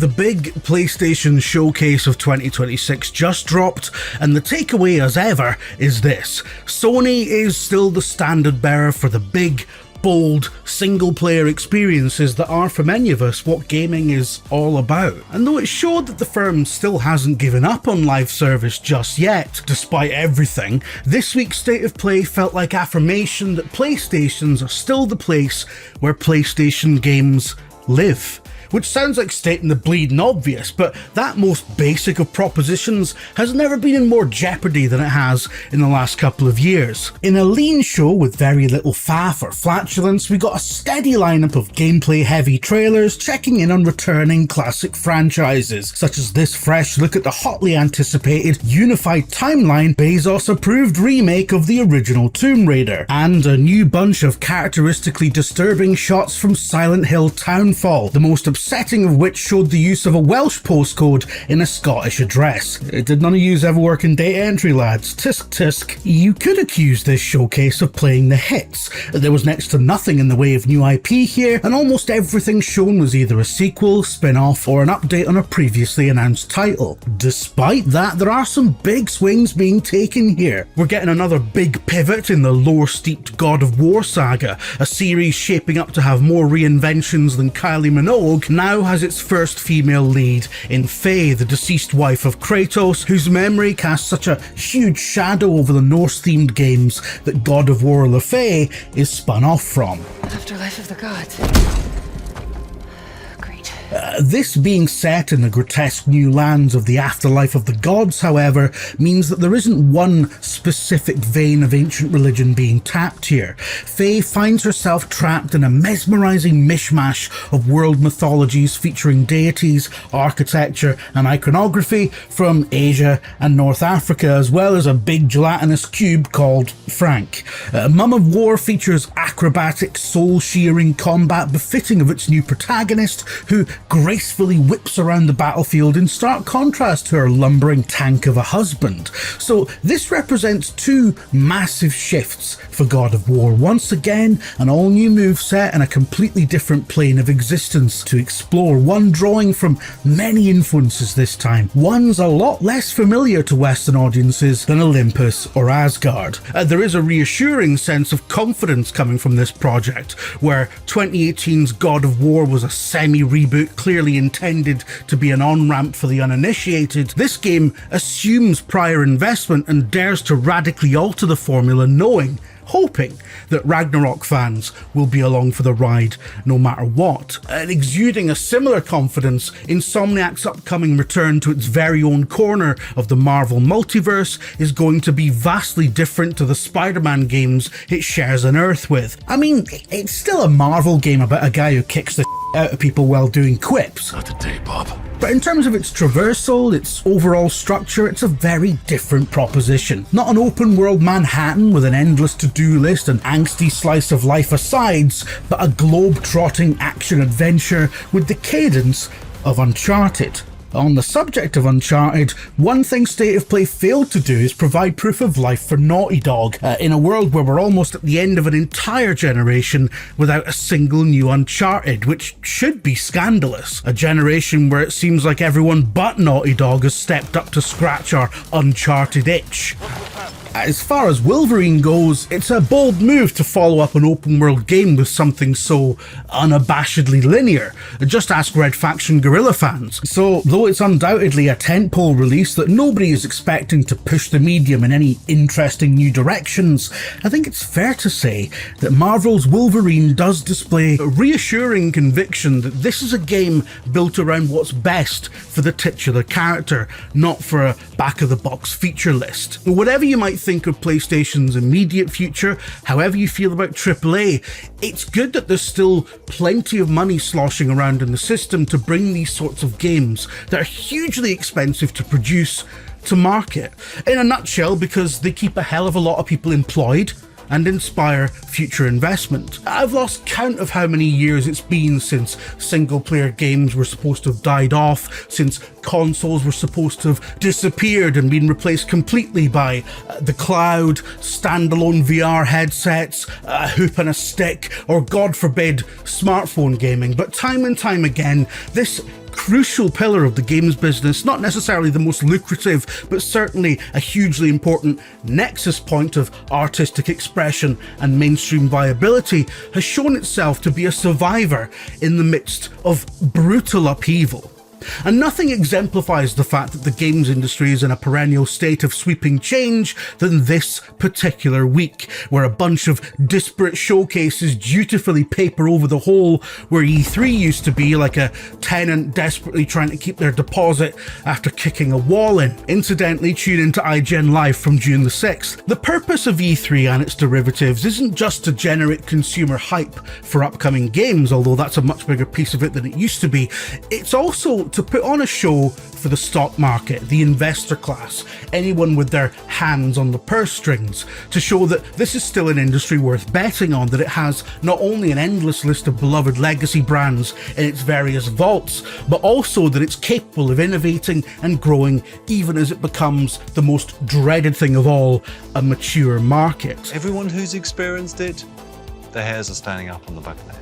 The big PlayStation showcase of 2026 just dropped, and the takeaway as ever is this: Sony is still the standard bearer for the big, bold, single-player experiences that are, for many of us, what gaming is all about. And though it showed that the firm still hasn't given up on live service just yet, despite everything, this week's State of Play felt like affirmation that PlayStations are still the place where PlayStation games live. Which sounds like stating the bleeding obvious, but that most basic of propositions has never been in more jeopardy than it has in the last couple of years. In a lean show with very little faff or flatulence, we got a steady lineup of gameplay-heavy trailers checking in on returning classic franchises, such as this fresh look at the hotly anticipated unified timeline Bezos-approved remake of the original Tomb Raider, and a new bunch of characteristically disturbing shots from Silent Hill Townfall, the most setting of which showed the use of a Welsh postcode in a Scottish address. Did none of yous ever work in data entry, lads? Tisk tisk. You could accuse this showcase of playing the hits. There was next to nothing in the way of new IP here, and almost everything shown was either a sequel, spin-off, or an update on a previously announced title. Despite that, there are some big swings being taken here. We're getting another big pivot in the lore-steeped God of War saga, a series shaping up to have more reinventions than Kylie Minogue now has its first female lead in Faye, the deceased wife of Kratos, whose memory casts such a huge shadow over the Norse-themed games that God of War Laufey is spun off from. Afterlife of the gods. This being set in the grotesque new lands of the afterlife of the gods, however, means that there isn't one specific vein of ancient religion being tapped here. Faye finds herself trapped in a mesmerizing mish-mash of world mythologies featuring deities, architecture and iconography from Asia and North Africa, as well as a big gelatinous cube called Frank. Mum of War features acrobatic, soul-shearing combat befitting of its new protagonist, who gracefully whips around the battlefield in stark contrast to her lumbering tank of a husband. So this represents two massive shifts for God of War. Once again, an all-new moveset and a completely different plane of existence to explore, one drawing from many influences this time. One's a lot less familiar to Western audiences than Olympus or Asgard. There is a reassuring sense of confidence coming from this project, where 2018's God of War was a semi-reboot clearly intended to be an on-ramp for the uninitiated. This game assumes prior investment and dares to radically alter the formula, hoping that Ragnarok fans will be along for the ride no matter what. And exuding a similar confidence, Insomniac's upcoming return to its very own corner of the Marvel multiverse is going to be vastly different to the Spider-Man games it shares an Earth with. I mean, it's still a Marvel game about a guy who kicks the out of people while doing quips. Not today, Bob. But in terms of its traversal, its overall structure, it's a very different proposition. Not an open world Manhattan with an endless to-do list and angsty slice of life asides, but a globe-trotting action-adventure with the cadence of Uncharted. On the subject of Uncharted, one thing State of Play failed to do is provide proof of life for Naughty Dog, in a world where we're almost at the end of an entire generation without a single new Uncharted, which should be scandalous. A generation where it seems like everyone but Naughty Dog has stepped up to scratch our Uncharted itch. As far as Wolverine goes, it's a bold move to follow up an open world game with something so unabashedly linear. Just ask Red Faction Guerrilla fans. So, though it's undoubtedly a tentpole release that nobody is expecting to push the medium in any interesting new directions, I think it's fair to say that Marvel's Wolverine does display a reassuring conviction that this is a game built around what's best for the titular character, not for a back-of-the-box feature list. Whatever you might think of PlayStation's immediate future, however you feel about AAA, it's good that there's still plenty of money sloshing around in the system to bring these sorts of games that are hugely expensive to produce to market. In a nutshell, because they keep a hell of a lot of people employed and inspire future investment. I've lost count of how many years it's been since single-player games were supposed to have died off, since consoles were supposed to have disappeared and been replaced completely by the cloud, standalone VR headsets, a hoop and a stick, or God forbid, smartphone gaming. But time and time again, this crucial pillar of the games business, not necessarily the most lucrative, but certainly a hugely important nexus point of artistic expression and mainstream viability, has shown itself to be a survivor in the midst of brutal upheaval. And nothing exemplifies the fact that the games industry is in a perennial state of sweeping change than this particular week, where a bunch of disparate showcases dutifully paper over the hole where E3 used to be, like a tenant desperately trying to keep their deposit after kicking a wall in. Incidentally, tune into IGN Live from June the 6th. The purpose of E3 and its derivatives isn't just to generate consumer hype for upcoming games, although that's a much bigger piece of it than it used to be. It's also to put on a show for the stock market, the investor class, anyone with their hands on the purse strings, to show that this is still an industry worth betting on, that it has not only an endless list of beloved legacy brands in its various vaults, but also that it's capable of innovating and growing even as it becomes the most dreaded thing of all, a mature market. Everyone who's experienced it, their hairs are standing up on the back of their head.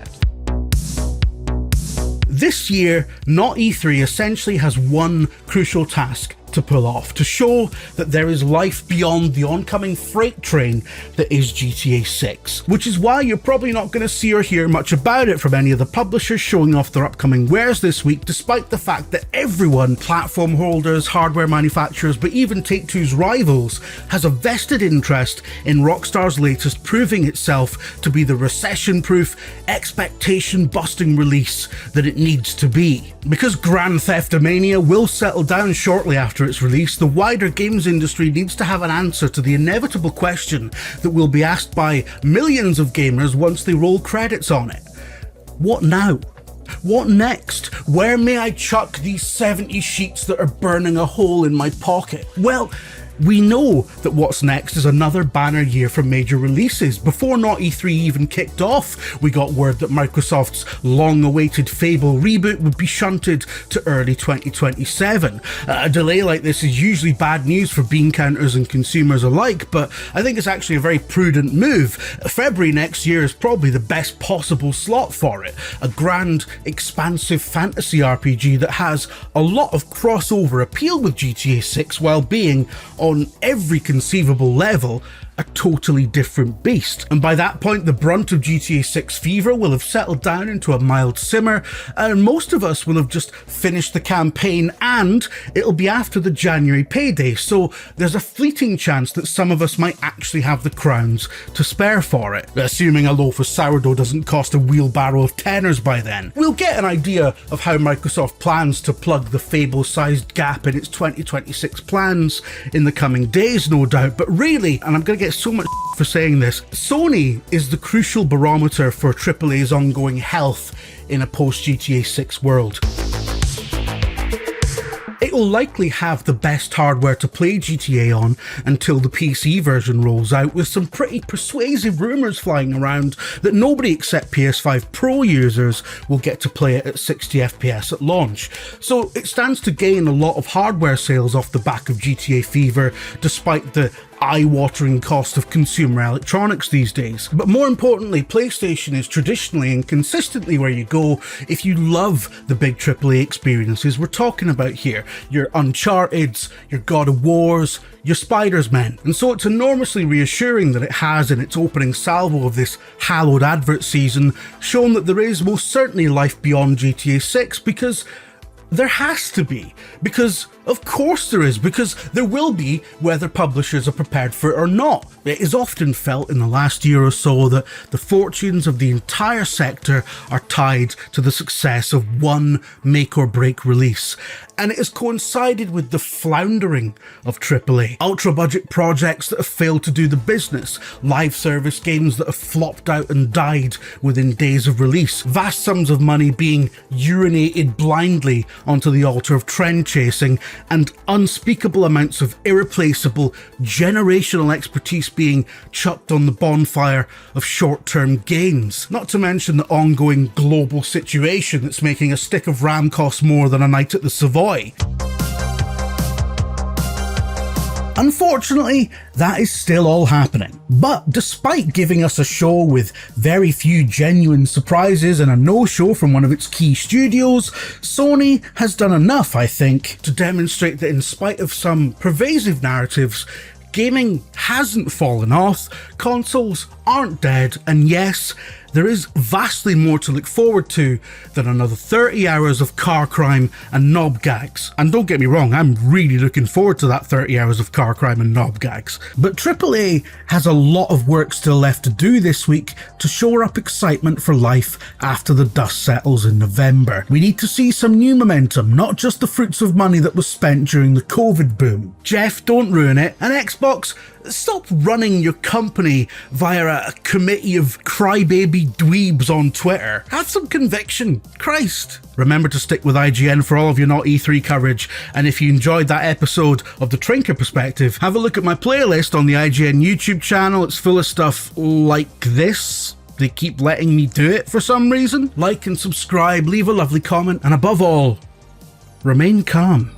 This year, Not E3 essentially has one crucial task to pull off, to show that there is life beyond the oncoming freight train that is GTA 6, which is why you're probably not going to see or hear much about it from any of the publishers showing off their upcoming wares this week, despite the fact that everyone, platform holders, hardware manufacturers, but even Take-Two's rivals, has a vested interest in Rockstar's latest proving itself to be the recession-proof, expectation-busting release that it needs to be. Because Grand Theft-a-Mania will settle down shortly after its release, the wider games industry needs to have an answer to the inevitable question that will be asked by millions of gamers once they roll credits on it. What now? What next? Where may I chuck these 70 sheets that are burning a hole in my pocket? Well, we know that what's next is another banner year for major releases. Before Not E3 even kicked off, we got word that Microsoft's long-awaited Fable reboot would be shunted to early 2027. A delay like this is usually bad news for bean counters and consumers alike, but I think it's actually a very prudent move. February next year is probably the best possible slot for it. A grand, expansive fantasy RPG that has a lot of crossover appeal with GTA 6 while being, on every conceivable level, a totally different beast. And by that point, the brunt of GTA 6 fever will have settled down into a mild simmer, and most of us will have just finished the campaign, and it'll be after the January payday, so there's a fleeting chance that some of us might actually have the crowns to spare for it, assuming a loaf of sourdough doesn't cost a wheelbarrow of tenors by then. We'll get an idea of how Microsoft plans to plug the Fable-sized gap in its 2026 plans in the coming days, no doubt, but really, and I'm going to get so much for saying this, Sony is the crucial barometer for AAA's ongoing health in a post-GTA 6 world. It will likely have the best hardware to play GTA on until the PC version rolls out, with some pretty persuasive rumours flying around that nobody except PS5 Pro users will get to play it at 60 FPS at launch. So it stands to gain a lot of hardware sales off the back of GTA fever, despite the eye-watering cost of consumer electronics these days. But more importantly, PlayStation is traditionally and consistently where you go if you love the big AAA experiences we're talking about here. Your Uncharted's, your God of War's, your Spider-Man. And so it's enormously reassuring that it has, in its opening salvo of this hallowed advert season, shown that there is most certainly life beyond GTA 6, because there has to be. Because of course there is, because there will be, whether publishers are prepared for it or not. It is often felt in the last year or so that the fortunes of the entire sector are tied to the success of one make or break release. And it has coincided with the floundering of AAA. Ultra-budget projects that have failed to do the business, live service games that have flopped out and died within days of release, vast sums of money being urinated blindly onto the altar of trend chasing, and unspeakable amounts of irreplaceable generational expertise being chucked on the bonfire of short-term gains. Not to mention the ongoing global situation that's making a stick of RAM cost more than a night at the Savoy. Unfortunately, that is still all happening. But despite giving us a show with very few genuine surprises and a no-show from one of its key studios, Sony has done enough, I think, to demonstrate that in spite of some pervasive narratives, gaming hasn't fallen off, consoles aren't dead, and yes, there is vastly more to look forward to than another 30 hours of car crime and knob gags. And don't get me wrong, I'm really looking forward to that 30 hours of car crime and knob gags. But AAA has a lot of work still left to do this week to shore up excitement for life after the dust settles in November. We need to see some new momentum, not just the fruits of money that was spent during the COVID boom. Jeff, don't ruin it. And Xbox, stop running your company via a committee of crybaby dweebs on Twitter. Have some conviction. Christ. Remember to stick with IGN for all of your not E3 coverage, and if you enjoyed that episode of The Trinker Perspective, have a look at my playlist on the IGN YouTube channel. It's full of stuff like this. They keep letting me do it for some reason. Like and subscribe, leave a lovely comment, and above all, remain calm.